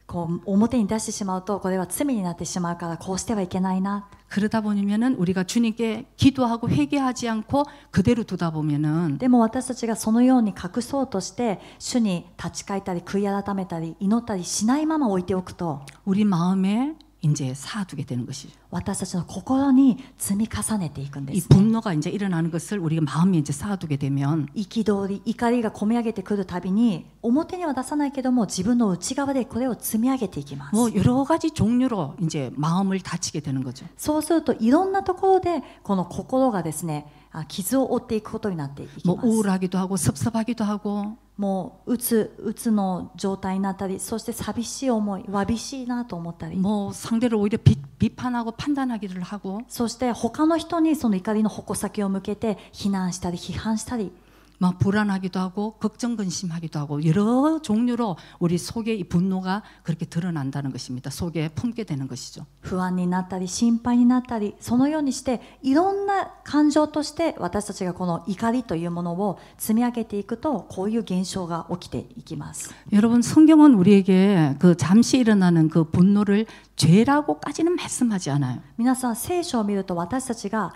こう表に出してしまうとこれは罪になってしまうからこうしてはいけないな。 그러다 보면은 우리가 주님께 기도하고 회개하지 않고 그대로 두다 보면은 でも私たちがそのように隠そうとして主に立ち返ったり悔い改めたり祈ったりしないまま置いておくと 우리 마음에 이제 쌓아두게 되는 것이죠. 私たちの心に積み重ねていくんで 이 すね。 분노가 이제 일어나는 것을 우리가 마음에 이제 쌓아두게 되면 憤り、怒りが込み上げてくるたびに表には出さないけども自分の内側でこれを積み上げていきます。 뭐 여러 가지 종류로 이제 마음을 다치게 되는 거죠. そうするといろんなところでこの心がですね、傷を負っていくことになっていき 뭐 ます。 우울하기도 하고 섭섭하기도 하고 もううつの状態になったり、そして寂しい思い、わびしいなと思ったり、 뭐 상대를 오히려 비판하고 판단하기를 하고 そして他の人にその怒りの矛先を向けて非難したり批判したり、 막 불안하기도 하고 걱정 근심하기도 하고 여러 종류로 우리 속에 이 분노가 그렇게 드러난다는 것입니다. 속에 품게 되는 것이죠. 不安になったり心配になったり、そのようにしていろんな感情として私たちがこの怒りというものを積み上げていくと、こういう現象が起きていきます。 여러분 성경은 우리에게 그 잠시 일어나는 그 분노를 죄라고까지는 말씀하지 않아요. 皆さん聖書を見ると私たちが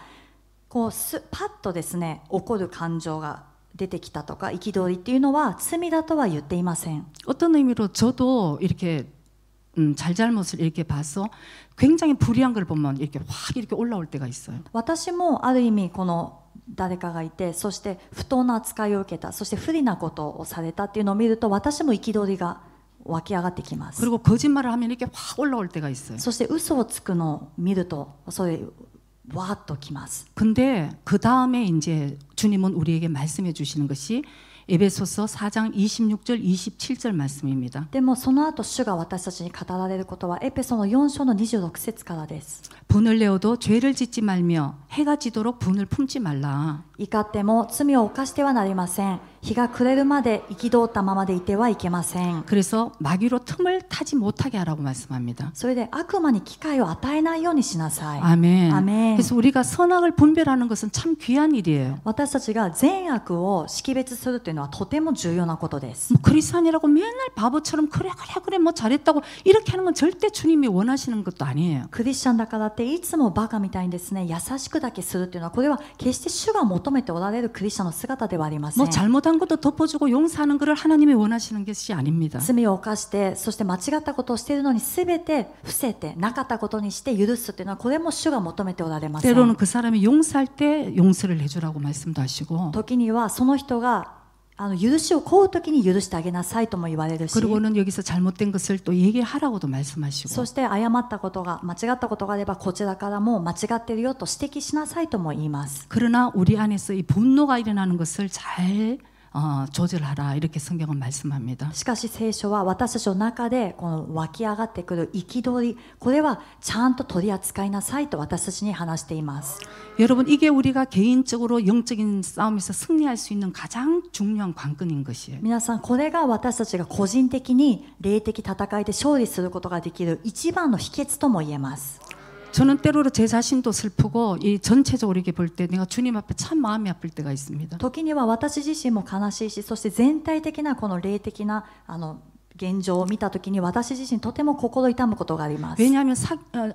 こうパッとですね起こる感情が出てきたとか憤りっていうのは罪だとは言っていません。 어떤 의미로 저도 이렇게 잘잘못을 이렇게 봐서 굉장히 불의한 걸 보면 이렇게 확 이렇게 올라올 때가 있어요. 私もある意味この誰かがいて、そして不当な扱いを受けた、そして不利なことをされたっていうのを見ると私も憤りが湧き上がってきます。 그리고 거짓말을 하면 이렇게 확 올라올 때가 있어요. そして嘘をつくのを見るとそれわーっときます。 근데 그 다음에 이제 주님은 우리에게 말씀해 주시는 것이 에베소서 4장 26절 27절 말씀입니다. でもその後主が私たちに語られることはエペソの4章の26節からです。 분을 내어도 죄를 짓지 말며 해가 지도록 분을 품지 말라. 怒っても罪を犯してはなりません。日が暮れるまで憤ったままでいてはいけません。 그래서 마귀로 틈을 타지 못하게 하라고 말씀합니다. それで悪魔に機会を与えないようにしなさい。 아멘. 아멘. 그래서 우리가 선악을 분별하는 것은 참 귀한 일이에요. 私私たちが善悪を識別するというのはとても重要なことです。 뭐 그리스도인이라고 맨날 바보처럼 그래 그래 그래 뭐 잘했다고 이렇게 하는 건 절대 주님이 원하시는 것도 아니에요. クリスチャンだからっていつもバカみたいにですね、優しくだけするというのは、これは決して主が求めておられるクリスチャンの姿ではありません。 뭐 잘못한 것도 덮어주고 용서하는 것을 하나님이 원하시는 것이 아닙니다. 罪を犯して、そして間違ったことをしているのに全て伏せて、なかったことにして許すというのは、これも主が求めておられません。 때로는 그 사람이 용서할 때 용서를 해주라고 말씀도 하시고 時にはその人が許しを請うときに許してあげなさいとも言われるし、 그리고는 여기서 잘못된 것을 또 얘기하라고도 말씀하시고 そして誤ったことが、間違ったことがあればこちらからも間違ってるよと指摘しなさいとも言います。 그러나 우리 안에서 이 분노가 일어나는 것을 잘 조절하라 이렇게 성경은 말씀합니다. しかし聖書は私たちの中でこの湧き上がってくる憤り、これはちゃんと取り扱いなさいと私たちに話しています。 여러분 이게 우리가 개인적으로 영적인 싸움에서 승리할 수 있는 가장 중요한 관건인 것이에요. 皆さん、これが私たちが個人的に霊的戦いで勝利することができる一番の秘訣とも言えます。 저는 때로는 제 자신도 슬프고 이 전체적으로 이렇게 볼 때 내가 주님 앞에 참 마음이 아플 때가 있습니다. 時には私自身も悲しいし、そして全体的なこの霊的な現状を見たときに私自身とても心痛むことがあります。 왜냐하면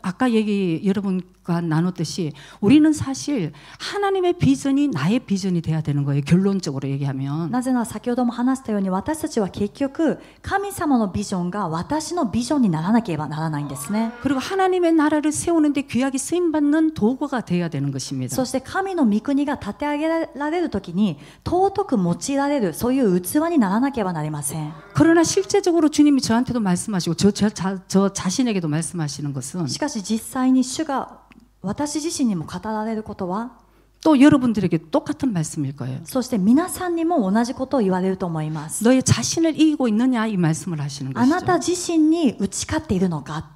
아까 여러분과 나눴듯이 우리는 사실 하나님의 비전이 나의 비전이 돼야 되는 거예요. 결론적으로 얘기하면. なぜなら先ほども話したように、私たちは結局神様のビジョンが私のビジョンにならなければならないんですね。 그리고 하나님의 나라를 세우는데 귀하게 쓰임받는 도구가 돼야 되는 것입니다. そして神の御国が立て上げられるときに尊く用いられる、そういう器にならなければなりません。 그러나 실제적으로 주님이 저한테도 말씀하시고 저 자신에게도 말씀하시는 것은 しかし実際に主が私自身にも語られることは、 또 여러분들에게 똑같은 말씀일 거예요. そして皆さんにも同じことを言われると思います。 너의 자신을 이기고 있느냐 이 말씀을 하시는 あなた 것이죠. 自身に打ち勝っているのか。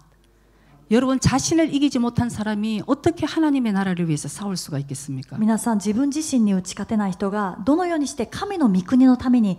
여러분 자신을 이기지 못한 사람이 어떻게 하나님의 나라를 위해서 싸울 수가 있겠습니까? 皆さん、自分自身に打ち勝てない人がどのようにして神の御国のために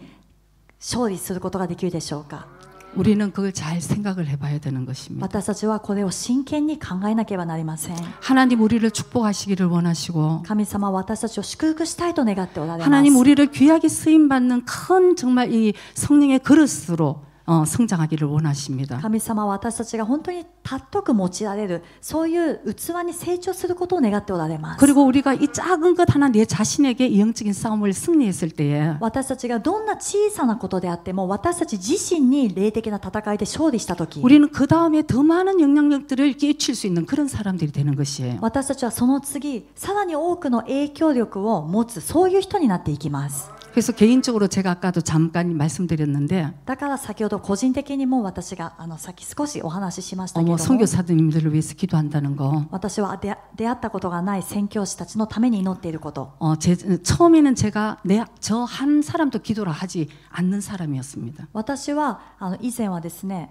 勝利することができるでしょうか。 우리는 그걸 잘 생각을 해봐야 되는 것입니다. 私たちはこれを真剣に考えなければなりません。 하나님 우리를 축복하시기를 원하시고 神様は私たちを祝福したいと願っておられます。 하나님 우리를 귀하게 쓰임받는 큰 정말 이 성령의 그릇으로 성장하기를 원하십니다. 神様は私たちが本当に尊く用いられる、そういう器に成長することを願っておられます。 그리고 우리가 이 작은 것 하나 내 자신에게 이 영적인 싸움을 승리했을 때에 私たちがどんな小さなことであっても、私たち自身に霊的な戦いで勝利したとき、 우리는 그 다음에 더 많은 영향력들을 끼칠 수 있는 그런 사람들이 되는 것이에요. 私たちはその次、さらに多くの影響力を持つ、そういう人になっていきます。 그래서 개인적으로 제가 아까도 잠깐 말씀드렸는데 だから先ほど個人的にも私がさっき少しお話ししましたけれども、 선교사님들을 위해서 기도한다는 거 私は出会ったことがない宣教師たちのために祈っていること。 처음에는 제가 저 한 사람도 기도를 하지 않는 사람이었습니다. 私は以前はですね、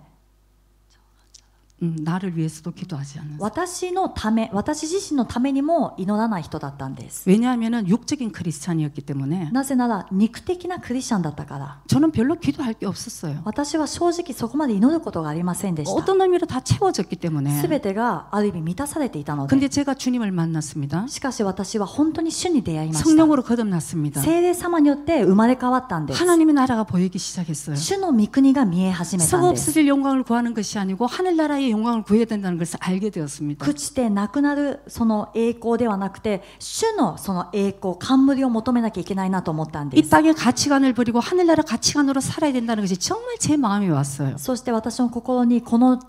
나를 위해서도 기도하지 않는 사람. 私のため、私自身のためにも祈らない人だったんです。 왜냐하면 육적인 크리스찬이었기 때문에 なぜなら肉的なクリスチャンだったから。 저는 별로 기도할 게 없었어요. 私は正直そこまで祈ることがありませんでした。 어떤 의미로 다 채워졌기 때문에. すべてがある意味満たされていたので。 근데 제가 주님을 만났습니다. しかし私は本当に主に出会いました。 성령으로 거듭났습니다. 聖霊様によって生まれ変わったんです。 하나님의 나라가 보이기 시작했어요. 主の御国が見え始めたん 썩 です。 없어질 영광을 구하는 것이 아니고 하늘나라의 영광을 구해야 된다는 것을 알게 되었습니다. 朽ちてなくなるその栄光ではなくて、主のその栄光、冠を求めなきゃいけないなと思ったんで 이 す。 땅의 가치관을 버리고 하늘나라 가치관으로 살아야 된다는 것이 정말 제 마음에 왔어요. そして私の心にこの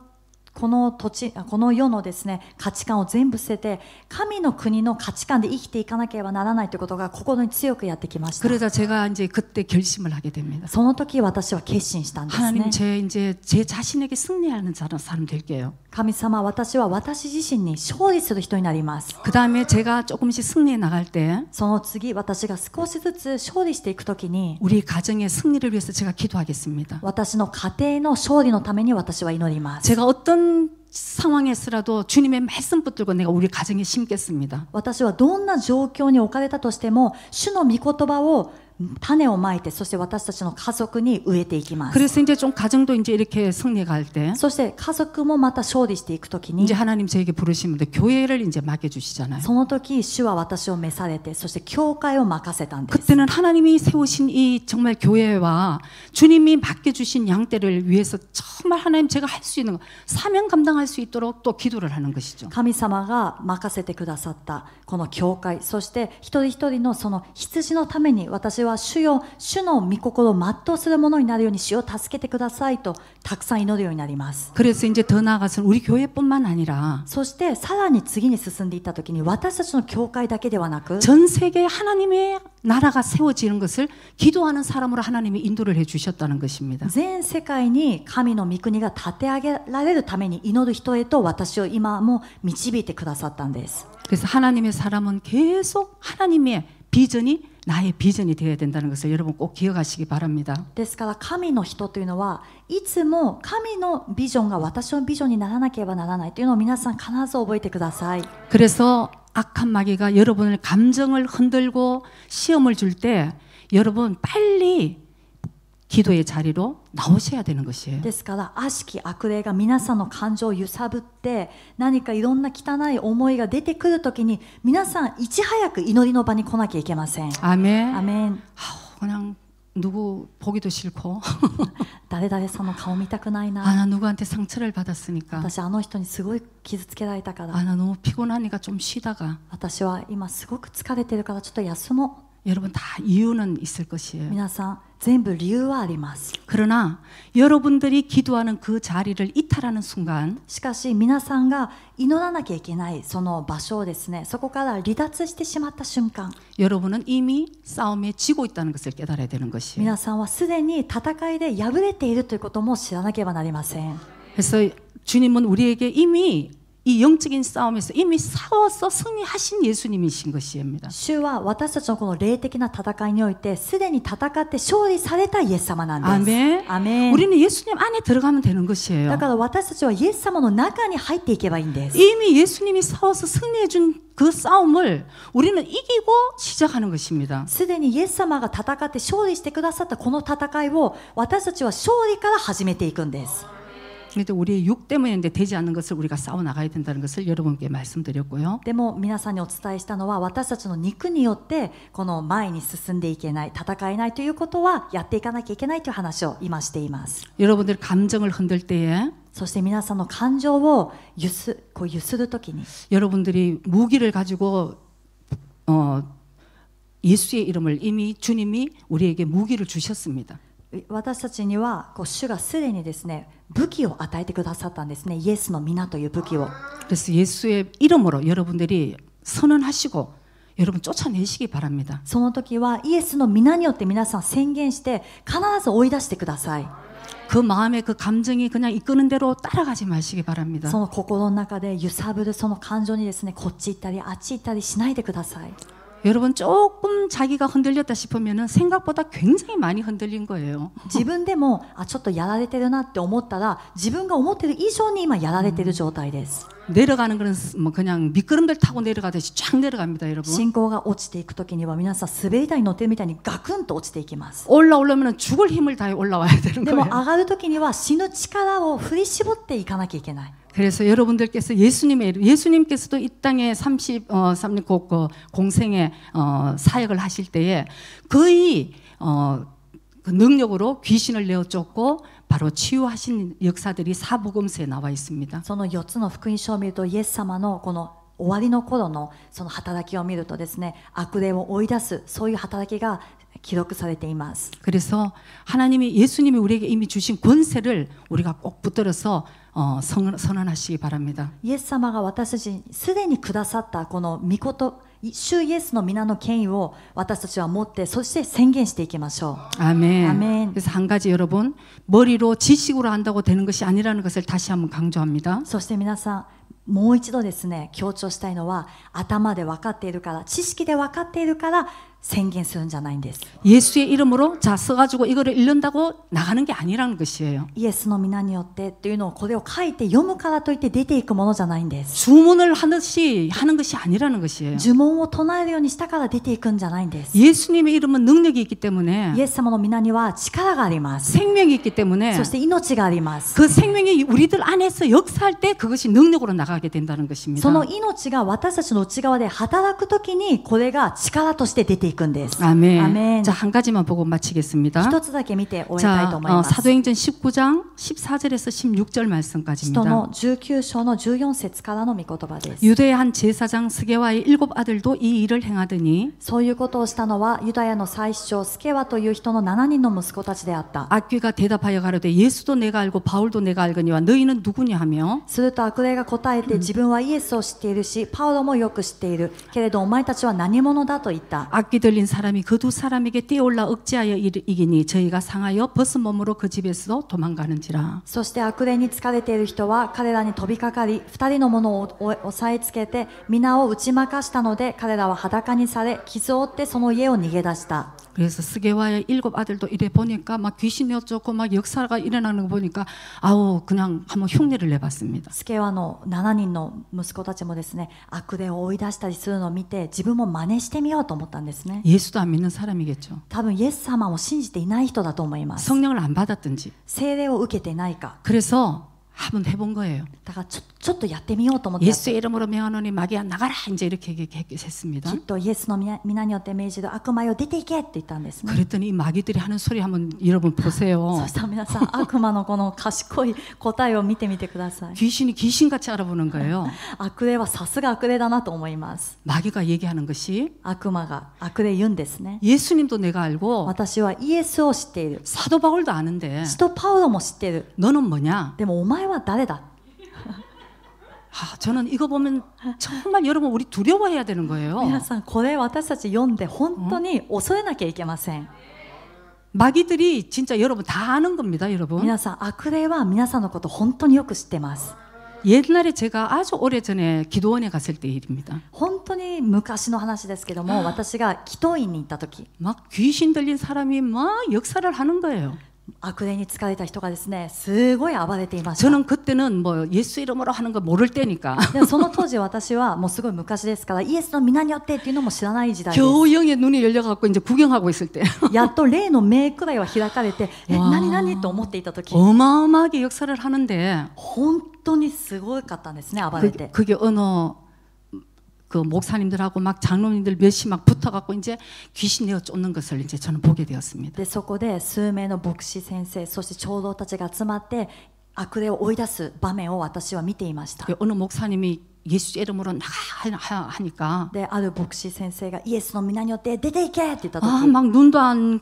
土地、この世のですね、価値観を全部捨てて、神の国の価値観で生きていかなければならないということが心に強くやってきました。 그러자 제가 이제 그때 결심을 하게 됩니다. その時私は決心したんですね。 하나님 제 자신에게 승리하는 사람 될게요. 神様、私は私自身に勝利する人になります。 그 다음에 제가 조금씩 승리해 나갈 때 その次、私が少しずつ勝利していくときに、 우리 가정의 승리를 위해서 제가 기도하겠습니다. 私の家庭の勝利のために私は祈ります。 제가 어떤 상황에서라도 주님의 말씀 붙들고 내가 우리 가정에 심겠습니다. 私はどんな状況に置かれたとしても、主の御言葉を種をまいて、そして私たちの家族に植えていきます。 그래서 이제 좀 가정도 이제 이렇게 승리가 할 때 そして家族もまた勝利していくときに 이제 하나님 저에게 부르시면 교회를 이제 맡겨주시잖아요. その時主は私を召されて、そして教会を任せたんです。 그때는 하나님이 세우신 이 정말 교회와 주님이 맡겨주신 양떼를 위해서 정말 하나님 제가 할 수 있는 거, 사명 감당할 수 있도록 또 기도를 하는 것이죠. 神様が任せてくださったこの教会、そして一人一人のその羊のために、私は主よ、主の御心を全うするものになるように主を助けてくださいとたくさん祈るようになります。 그래서 이제 더 나아가서는 우리 교회뿐만 아니라 そしてさらに次に進んでいった時に、私たちの教会だけではなく 전 세계에 하나님의 나라가 세워지는 것을 기도하는 사람으로 하나님이 인도를 해 주셨다는 것입니다. 全世界に神の御国が立て上げられるために祈る人へと私を今も導いてくださったんです。 그래서 하나님의 사람은 계속 하나님의 비전이 나의 비전이 되어야 된다는 것을 여러분 꼭 기억하시기 바랍니다. ですから神の人というのはいつも神のビジョンが私のビジョンにならなければならないというのを皆さん必ず覚えてください。 그래서 악한 마귀가 여러분의 감정을 흔들고 시험을 줄 때 여러분 빨리 기도의 자리로 나오셔야 되는 것이에요. ですから悪しき悪霊が皆さんの感情を揺さぶって、何かいろんな汚い思いが出てくるときに、皆さんいち早く祈りの場に来なきゃいけません。 아멘. アメン。 그냥 누구 보기도 싫고 誰々さんの顔見たくないな。 아, 나 누구한테 상처를 받았으니까 私あの人にすごい傷つけられたから、 아, 나 너무 피곤하니까 좀 쉬다가 私は今すごく疲れてるからちょっと休もう。 여러분 다 이유는 있을 것이에요. 皆さん全部理由はあります。 그러나 여러분들이 기도하는 그 자리를 이탈하는 순간 しかし皆さんが祈らなきゃいけないその場所をですね、そこから離脱してしまった瞬間、 여러분은 이미 싸움에 지고 있다는 것을 깨달아야 되는 것이에요. 皆さんはすでに戦いで敗れているということも知らなければなりません。 그래서 주님은 우리에게 이미 이 영적인 싸움에서 이미 싸워서 승리하신 예수님이신 것입니다. 主は私たちのこの霊的な戦いにおいてすでに戦って勝利されたイエス様なんです。 아멘. アメン。 우리는 예수님 안에 들어가면 되는 것이에요. だから私たちはイエス様の中に入っていけばいいんです。 이미 예수님이 싸워서 승리해 준 그 싸움을 우리는 이기고 시작하는 것입니다. すでにイエス様が戦って勝利してくださったこの戦いを私たちは勝利から始めていくんです。 그런데 우리의 육 때문에 되지 않는 것을 우리가 싸워 나가야 된다는 것을 여러분께 말씀드렸고요. でも皆さんにお伝えしたのは、私たちの肉によってこの前に進んでいけない、戦えないということはやっていかなきゃいけないという話を今しています。 여러분들 감정을 흔들 때에 そして皆さんの感情を揺するときに、 여러분들이 무기를 가지고 예수의 이름을 이미 주님이 우리에게 무기를 주셨습니다. 私たちには主がすでにですね、武器を与えてくださったんですね。イエスの皆という武器を。 그래서 예수의 이름으로 여러분들이 선언하시고 여러분 쫓아내시기 바랍니다. その時はイエスの皆によって皆さん宣言して必ず追い出してください。 그 마음에 그 감정이 그냥 이끄는 대로 따라가지 마시기 바랍니다. その心の中で揺さぶるその感情にですね、こっち行ったりあっち行ったりしないでください。 여러분 조금 자기가 흔들렸다 싶으면은 생각보다 굉장히 많이 흔들린 거예요. 自分でもちょっとやられてるなって思ったら、自分が思ってる以上に今やられてる状態です。 내려가는 거는 뭐 그냥 미끄럼들 타고 내려가듯이 쫙 내려갑니다, 여러분. 信仰が落ちていく時には皆さん滑り台に乗ってるみたいにガクンと落ちていきます。 올라오려면 죽을 힘을 다해 올라와야 되는 でも 거예요. 上がる時には死ぬ力を振り絞っていかなきゃいけない。 그래서 여러분들께서 예수님의 이름, 예수님께서도 이 땅에 3년 공생의 사역을 하실 때에 거의 그 능력으로 귀신을 내어 쫓고 바로 치유하신 역사들이 사복음서에 나와 있습니다. その4つの福音書を見ると、イエス様のこの終わりの頃のその働きを見るとですね、悪霊を追い出すそういう働きが記録されています。 그래서 예수님이 우리에게 이미 주신 권세를 우리가 꼭 붙들어서 선언하시기 바랍니다. イエス様が私たちにすでにくださったこの御事、主イエスの皆の権威を私たちは持って、そして宣言していきましょう。 아멘. 아멘. 그래서 한 가지 여러분, 머리로 지식으로 한다고 되는 것이 아니라는 것을 다시 한번 강조합니다. そして皆さん、もう一度ですね、強調したいのは、頭で分かっているから、知識で分かっているから宣言するんじゃないんです。 예수의 이름으로 자 써가지고 이거를 읽는다고 나가는 게 아니라는 것이에요. イエスの皆によってというのをこれを書いて読むからといって出ていくものじゃないんです。 주문을 하듯이 하는 것이 아니라는 것이에요. 呪文を唱えるようにしたから出ていくんじゃないんです。 예수님의 이름은 능력이 있기 때문에 イエス様の皆には力があります。 생명이 있기 때문에 そして命があります。 그 생명이 우리들 안에서 역사할 때 그것이 능력으로 나가게 된다는 것입니다. その命が私たちの内側で働くときにこれが力として出ていくんです。 아멘. 아멘. 자, 한 가지만 보고 마치겠습니다. 一つだけ見て終えたいと 자, 思います。 사도행전 19장 14절에서 16절 使徒 말씀까지입니다. の19章の14節からの御言葉です。 유대의 한 제사장 스게와의 7 아들도 이 일을 행하더니 そういうことをしたのはユダヤの祭司長スケワという人の7人の息子たちであった。 악귀가 대답하여 가로되 예수도 내가 알고 바울도 내가 알거니와 너희는 누구냐 하며 すると悪霊が答えて自分はイエスを知っているしパウロもよく知っているけれどお前たちは何者だと言った。 악귀 들린 사람이 그 두 사람에게 뛰어올라 억제하여 이기니 저희가 상하여 벗은 몸으로 그 집에서 도망가는지라. そして悪霊に疲れている人は彼らに飛びかかり2人の者を押さえつけて皆を打ち負かしたので彼らは裸にされ傷を負ってその家を逃げ出した。 그래서 스게와의 7 아들도 이래 보니까 막 귀신이 어쩌고 막 역사가 일어나는 거 보니까 아우 그냥 한번 흉내를 내봤습니다. スケワの7人の息子たちもですね悪霊を追い出したりするのを見て自分も真似してみようと思ったんですね。 예수도 안 믿는 사람이겠죠. 多分イエス様を信じていない人だと思います。 성령을 안 받았든지. 聖霊を受けてないか。 그래서 한번 해본 거예요. だからちょっとやってみようと思って 예수의 이름으로 명하노니 마귀야 나가라 이제 이렇게 했습니다. きっとイエスの皆によって命じる悪魔よ出ていけって言ったんですね。 그랬더니 이 마귀들이 하는 소리 한번 여러분 보세요. そしたら皆さん悪魔のこの賢い答えを見てみてください。 귀신이 귀신같이 알아보는 거예요. 悪霊はさすが悪霊だなと思います。 마귀가 얘기하는 것이 悪魔が悪霊言うんですね。 예수님도 내가 알고 私はイエスを知っている。 사도 바울도 아는데 使徒パウロも知っている。 너는 뭐냐? でもお前は誰だ。 저는 이거 보면 정말 여러분 우리 두려워해야 되는 거예요. 皆さんこれ私たち読んで本当に恐れなきゃいけません。 마귀들이 진짜 여러분 다 아는 겁니다, 여러분. 皆さん悪霊は皆さんのこと本当によく知ってます。 옛날에 제가 아주 오래전에 기도원에 갔을 때 일입니다. 本当に昔の話ですけども私が祈祷院に行った時 막 귀신 들린 사람이 막 역사를 하는 거예요. 悪霊に疲れた人がですねすごい暴れていました。 저는 그때는 뭐 예수 이름으로 하는 거 모를 때니까 でその当時私はもうすごい昔ですからイエスの皆によってっていうのも知らない時代です。 겨우 영의 눈이 열려갖고 이제 구경하고 있을 때 やっと霊の目くらいは開かれてわあ何々と思っていた時 어마어마하게 역사를 하는데 本当にすごかったんですね暴れて。 그게 어느 그 목사님들하고 막 장로님들 몇이 막 붙어갖고 이제 귀신 내어 쫓는 것을 이제 저는 보게 되었습니다. でそこで数名の牧師先生そして長老たちが集まって悪霊を追い出す場面を私は見ていました。 어느 목사님이 예수 이름으로 나가 하니까 である牧師先生がイエスの皆によって出ていけって言った時 막 눈도 안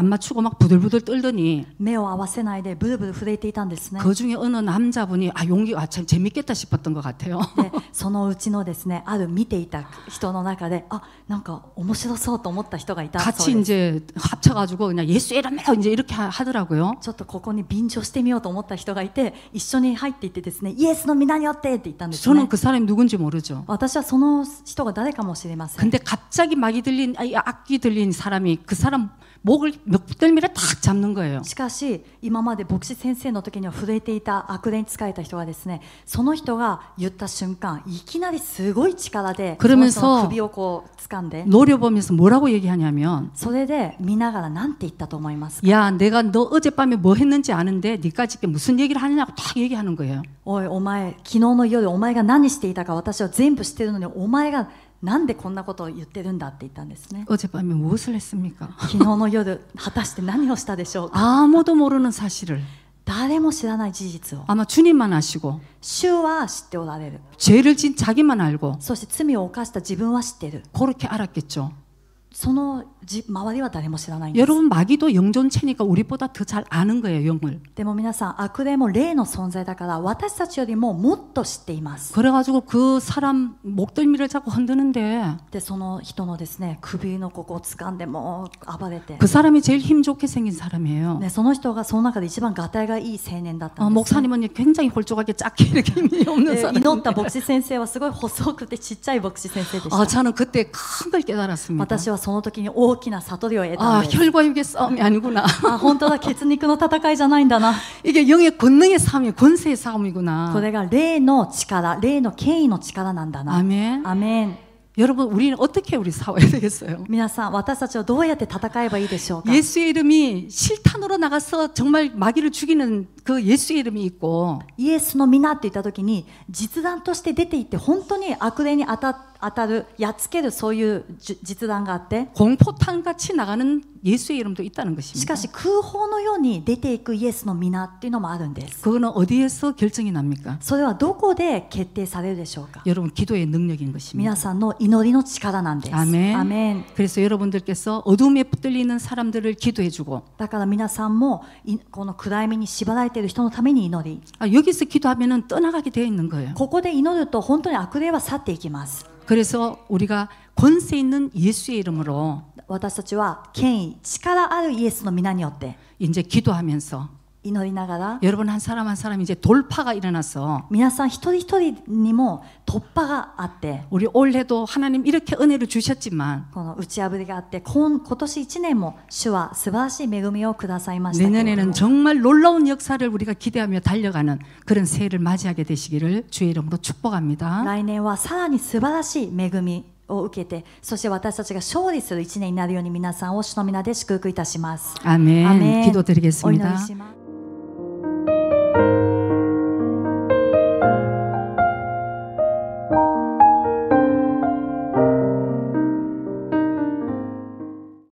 맞추고 막 부들부들 떨더니 目を合わせないでブルブル震えていたんですね。 그 중에 어느 남자분이 용기가 참 재밌겠다 싶었던 것 같아요. でそのうちのですねある見ていた人の中でなんか面白そうと思った人がいたそう 같이 です。 이제 합쳐가지고 그냥 예수 이름으로 이제 이렇게 하더라고요. ちょっとここに便乗してみようと思った人がいて一緒に入っていってですねイエスの皆によってって言ったんですね。 저는 그 사람이 누군지 모르죠. 私はその人が誰かもしれません。 근데 갑자기 마귀 들린 악귀 들린 사람이 그 사람 목을 목덜미를 탁 잡는 거예요. しかし今まで牧師先生の時には震えていた悪霊に疲れた人がですねその人が言った瞬間いきなりすごい力でその人の首をこう掴んで 노려보면서 뭐라고 얘기하냐면 それで見ながら何て言ったと思いますか。 야 내가 너 어젯밤에 뭐 했는지 아는데 니까지 무슨 얘기를 하느냐고 딱 얘기하는 거예요. おいお前昨日の夜お前が何していたか私は全部知ってるのにお前がなんでこんなことを言ってるんだって言ったんですね。 어젯밤에 무엇을 했습니까? 昨日の夜果たして何をしたでしょうか。 아무도 모르는 사실을 誰も知らない事実を 아마 주님만 아시고 主は知っておられる。 죄를 진 자기만 알고 そして罪を犯した自分は知ってる。 그렇게 알았겠죠. その周りは誰も知らないんです。 여러분 마귀도 영존체니까 우리보다 더 잘 아는 거예요, 영을. でも皆さん悪霊も霊の存在だから私たちよりももっと知っています。 그래가지고 그 사람 목덜미를 잡고 흔드는데 でその人のですね首のここを掴んでもう暴れて、 그 사람이 제일 힘 좋게 생긴 사람이에요. ね、その人がその中で一番ガタイがいい青年だったんです、ね。 목사님은 굉장히 홀쭉하게 작게 이렇게 힘이 없는 で 사람. 祈った牧師先生はすごい細くてちっちゃい牧師先生でした。 저는 그때 큰 걸 깨달았습니다. 私はその時に大きな悟りを得た 아, んです。 혈과 육의 싸움이 아니구나. あ、本当だ、血肉の戦いじゃないんだな。 이게 영의 권능의 싸움이 권세의 싸움이구나. これが霊の力、霊の権威の力なんだな。 아멘. アメン。 여러분, 우리는 어떻게 우리 싸워야 되겠어요? 皆さん、私たちはどうやって戦えばいいでしょうか。 예수의 이름이 실탄으로 나가서 정말 마귀를 죽이는 그 예수의 이름이 있고 イエスの皆って言った時に実弾として出ていって本当に悪霊に当たる、やっつける、そういう実弾があって、 공포탄 같이 나가는 예수의 이름도 있다는 し 것입니다. かし空砲のように出ていくイエスの皆っていうのもあるんです。 그거는 어디에서 결정이 납니까? それはどこで決定されるでしょうか。 여러분, 기도의 능력인 것입니다. 皆さんの祈りの力なんです。 아멘. アメン。 그래서 여러분들께서 어둠에 붙들리는 사람들을 기도해주고 だから皆さんもこの暗闇に縛られている人のために祈り、 여기서 기도하면은 떠나가게 되어 있는 거예요. ここで祈ると本当に悪霊は去っていきます。 그래서 우리가 권세 있는 예수의 이름으로 私たちは権威、力あるイエスの皆によって 이제 기도하면서 祈りながら、 여러분 한 사람 한 사람 이제 돌파가 일어나서 皆さん一人一人にも突破があって、 우리 올해도 하나님 이렇게 은혜를 주셨지만 この打ち破りがあって、今年1年も主は素晴らしい恵みをくださいましたけれども、 내년에는 정말 놀라운 역사를 우리가 기대하며 달려가는 그런 새해를 맞이하게 되시기를 주의 이름으로 축복합니다. 来年はさらに素晴らしい恵みを受けて、そして私たちが勝利する1年になるように皆さんを主の皆で祝福いたします。 아멘. 아멘. 기도드리겠습니다. お祈りします。